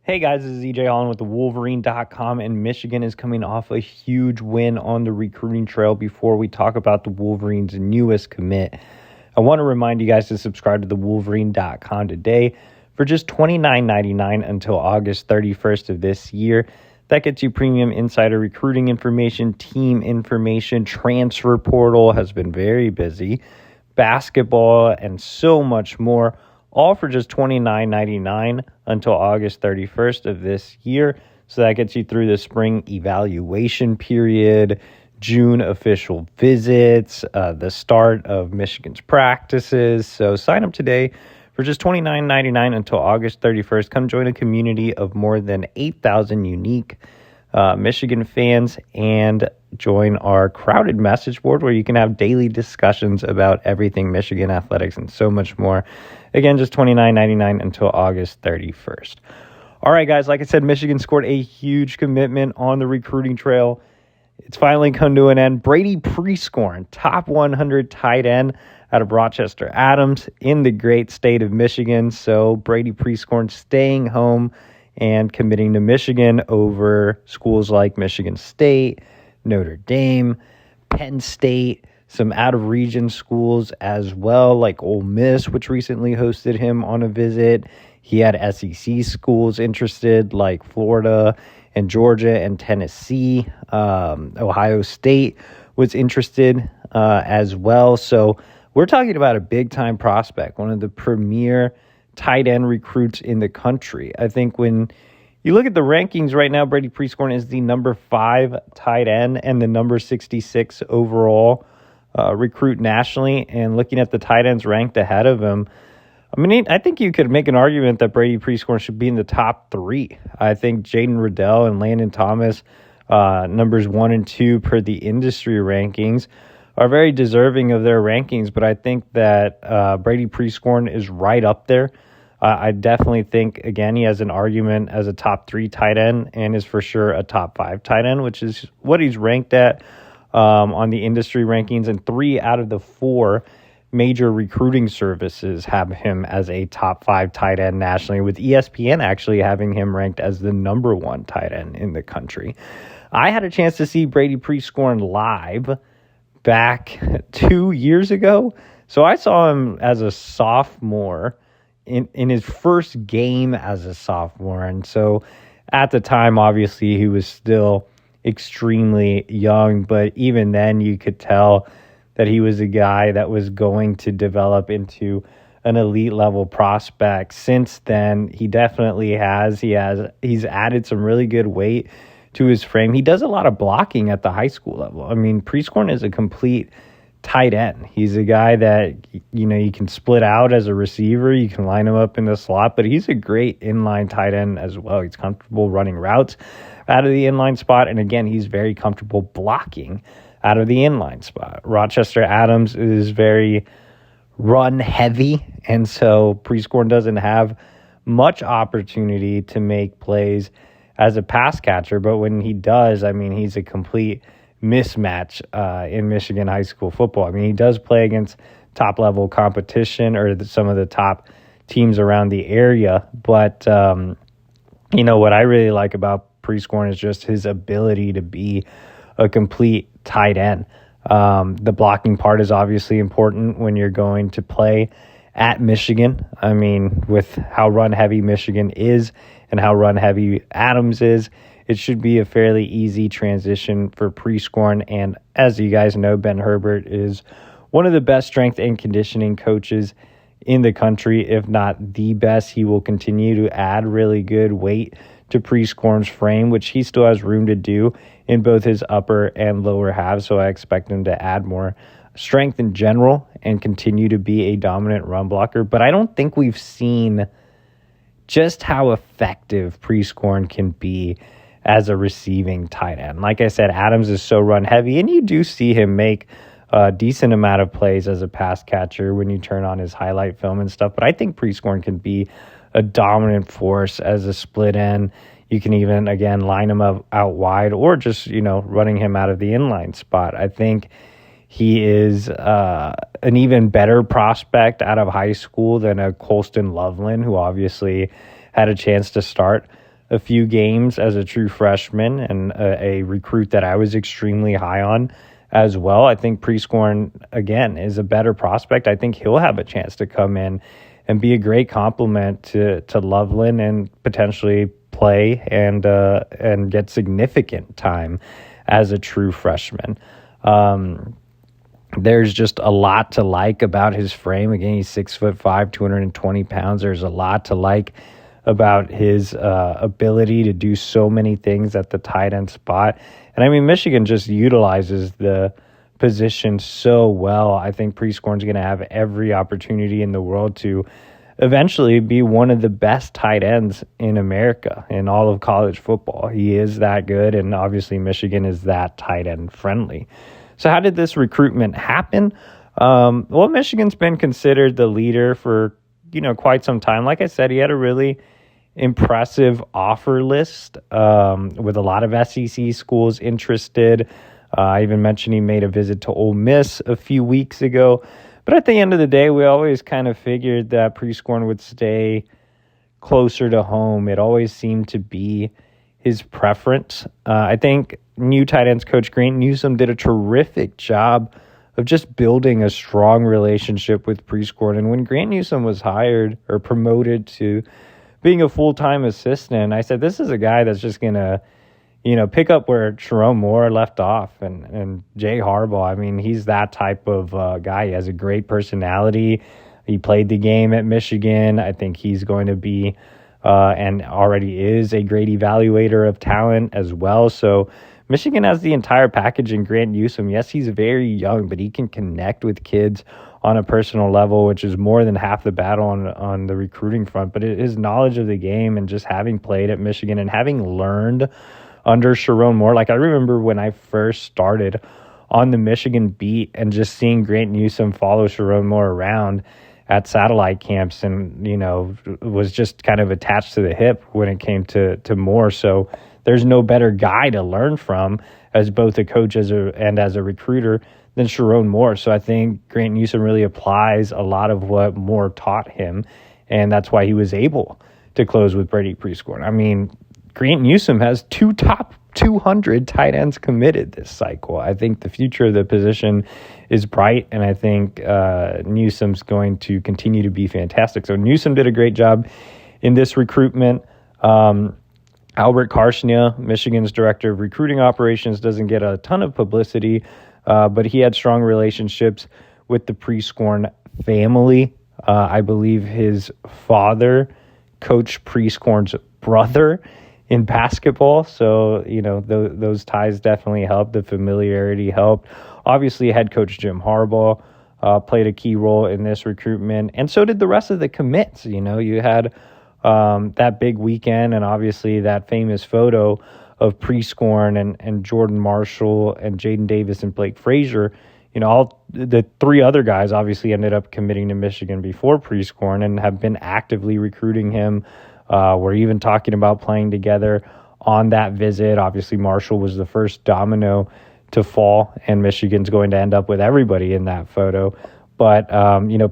Hey guys, this is EJ Holland with the Wolverine.com, and Michigan is coming off a huge win on the recruiting trail. Before we talk about the Wolverines' newest commit, I want to remind you guys to subscribe to the Wolverine.com today for just $29.99 until August 31st of this year. That gets you premium insider recruiting information, team information, transfer portal has been very busy, basketball, and so much more. All for just $29.99 until August 31st of this year. So that gets you through the spring evaluation period, June official visits, the start of Michigan's practices. So sign up today for just $29.99 until August 31st. Come join a community of more than 8,000 unique Michigan fans and join our crowded message board where you can have daily discussions about everything Michigan athletics and so much more. Again, just $29.99 until August 31st. All right, guys, like I said, Michigan scored a huge commitment on the recruiting trail. It's finally come to an end. Brady Prieskorn, top 100 tight end out of Rochester Adams in the great state of Michigan. So Brady Prieskorn staying home and committing to Michigan over schools like Michigan State, Notre Dame, Penn State, some out-of-region schools as well, like Ole Miss, which recently hosted him on a visit. He had SEC schools interested, like Florida and Georgia and Tennessee. Ohio State was interested as well. So we're talking about a big-time prospect, one of the premier tight end recruits in the country. I think when you look at the rankings right now, Brady Prieskorn is the number 5 tight end and the number 66 overall recruit nationally. And looking at the tight ends ranked ahead of him, I think you could make an argument that Brady Prieskorn should be in the top 3. I think Jaden Riddell and Landon Thomas, numbers 1 and 2 per the industry rankings, are very deserving of their rankings. But I think that Brady Prieskorn is right up there. I definitely think, again, he has an argument as a top 3 tight end and is for sure a top 5 tight end, which is what he's ranked at on the industry rankings. And 3 out of the 4 major recruiting services have him as a top 5 tight end nationally, with ESPN actually having him ranked as the number 1 tight end in the country. I had a chance to see Brady Prieskorn live back 2 years ago. So I saw him as a sophomore in his first game as a sophomore. And so at the time, obviously, he was still extremely young. But even then, you could tell that he was a guy that was going to develop into an elite level prospect. Since then, he definitely has. He's added some really good weight to his frame. He does a lot of blocking at the high school level. I mean, Prieskorn is a complete tight end. He's a guy that, you can split out as a receiver. You can line him up in the slot, but he's a great inline tight end as well. He's comfortable running routes out of the inline spot. And again, he's very comfortable blocking out of the inline spot. Rochester Adams is very run heavy. And so Prieskorn doesn't have much opportunity to make plays as a pass catcher. But when he does, he's a complete mismatch in Michigan high school football. He does play against top-level competition or some of the top teams around the area. But, what I really like about Prieskorn is just his ability to be a complete tight end. The blocking part is obviously important when you're going to play at Michigan. With how run-heavy Michigan is and how run-heavy Adams is, it should be a fairly easy transition for Prieskorn. And as you guys know, Ben Herbert is one of the best strength and conditioning coaches in the country, if not the best. He will continue to add really good weight to Prieskorn's frame, which he still has room to do in both his upper and lower halves. So I expect him to add more strength in general and continue to be a dominant run blocker. But I don't think we've seen just how effective Prieskorn can be as a receiving tight end. Like I said, Adams is so run heavy, and you do see him make a decent amount of plays as a pass catcher when you turn on his highlight film and stuff. But I think Prieskorn can be a dominant force as a split end. You can even, again, line him up out wide or just, running him out of the inline spot. I think he is an even better prospect out of high school than a Colston Loveland, who obviously had a chance to start a few games as a true freshman and a recruit that I was extremely high on as well. I think Prieskorn, again, is a better prospect. I think he'll have a chance to come in and be a great complement to Loveland and potentially play and get significant time as a true freshman. There's just a lot to like about his frame. Again, he's 6'5", 220 pounds. There's a lot to like about his ability to do so many things at the tight end spot. And I mean, Michigan just utilizes the position so well. I think Prieskorn's going to have every opportunity in the world to eventually be one of the best tight ends in America, in all of college football. He is that good, and obviously Michigan is that tight end friendly. So how did this recruitment happen? Well, Michigan's been considered the leader for, quite some time. Like I said, he had a really impressive offer list with a lot of SEC schools interested. I even mentioned he made a visit to Ole Miss a few weeks ago. But at the end of the day, we always kind of figured that Prieskorn would stay closer to home. It always seemed to be his preference. I think new tight ends coach Grant Newsome did a terrific job of just building a strong relationship with Prieskorn. And when Grant Newsome was hired or promoted to being a full-time assistant, I said, this is a guy that's just going to, pick up where Sherrone Moore left off and Jay Harbaugh. I mean, he's that type of guy. He has a great personality. He played the game at Michigan. I think he's going to be and already is a great evaluator of talent as well. So Michigan has the entire package in Grant Newsome. Yes, he's very young, but he can connect with kids on a personal level, which is more than half the battle on the recruiting front. But his knowledge of the game and just having played at Michigan and having learned under Sherrone Moore. Like, I remember when I first started on the Michigan beat and just seeing Grant Newsome follow Sherrone Moore around at satellite camps and, was just kind of attached to the hip when it came to Moore. So there's no better guy to learn from as both a coach and as a recruiter than Sherrone Moore. So I think Grant Newsome really applies a lot of what Moore taught him, and that's why he was able to close with Brady Prieskorn. I mean, Grant Newsome has 2 top 200 tight ends committed this cycle. I think the future of the position is bright, and I think Newsome's going to continue to be fantastic. So Newsome did a great job in this recruitment. Albert Karshnia, Michigan's director of recruiting operations, doesn't get a ton of publicity, but he had strong relationships with the Prieskorn family. I believe his father coached Prieskorn's brother in basketball. So, those ties definitely helped. The familiarity helped. Obviously, head coach Jim Harbaugh played a key role in this recruitment, and so did the rest of the commits. You had that big weekend, and obviously that famous photo of Prieskorn and Jordan Marshall and Jaden Davis and Blake Frazier. All the 3 other guys obviously ended up committing to Michigan before Prieskorn and have been actively recruiting him. We're even talking about playing together on that visit. Obviously, Marshall was the first domino to fall, and Michigan's going to end up with everybody in that photo. But,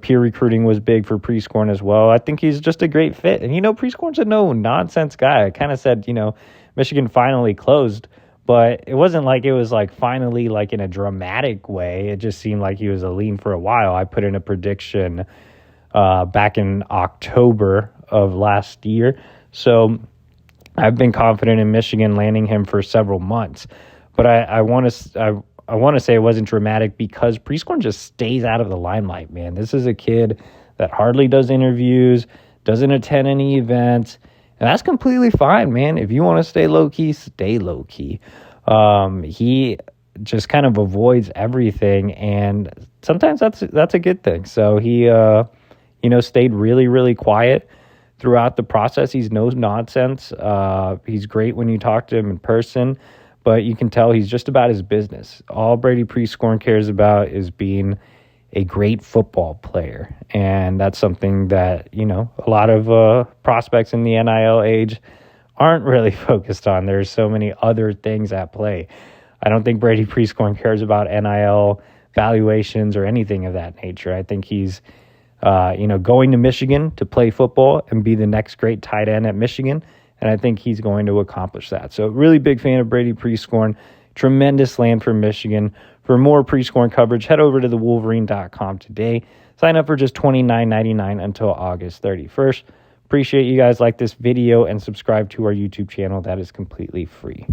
peer recruiting was big for Prieskorn as well. I think he's just a great fit. And, Prieskorn's a no-nonsense guy. I kind of said, Michigan finally closed, but it wasn't like it was finally in a dramatic way. It just seemed like he was a lean for a while. I put in a prediction back in October of last year. So I've been confident in Michigan landing him for several months. But I want to say it wasn't dramatic because Prieskorn just stays out of the limelight, man. This is a kid that hardly does interviews, doesn't attend any events, and that's completely fine, man. If you want to stay low-key, stay low-key. He just kind of avoids everything, and sometimes that's a good thing. So he stayed really, really quiet throughout the process. He's no nonsense. He's great when you talk to him in person, but you can tell he's just about his business. All Brady Prieskorn cares about is being a great football player, and that's something that, a lot of prospects in the NIL age aren't really focused on. There's so many other things at play. I don't think Brady Prieskorn cares about NIL valuations or anything of that nature. I think he's going to Michigan to play football and be the next great tight end at Michigan. and I think he's going to accomplish that. So really big fan of Brady Prieskorn. Tremendous land for Michigan. For more Prieskorn coverage, head over to thewolverine.com today. Sign up for just $29.99 until August 31st. Appreciate you guys like this video and subscribe to our YouTube channel. That is completely free.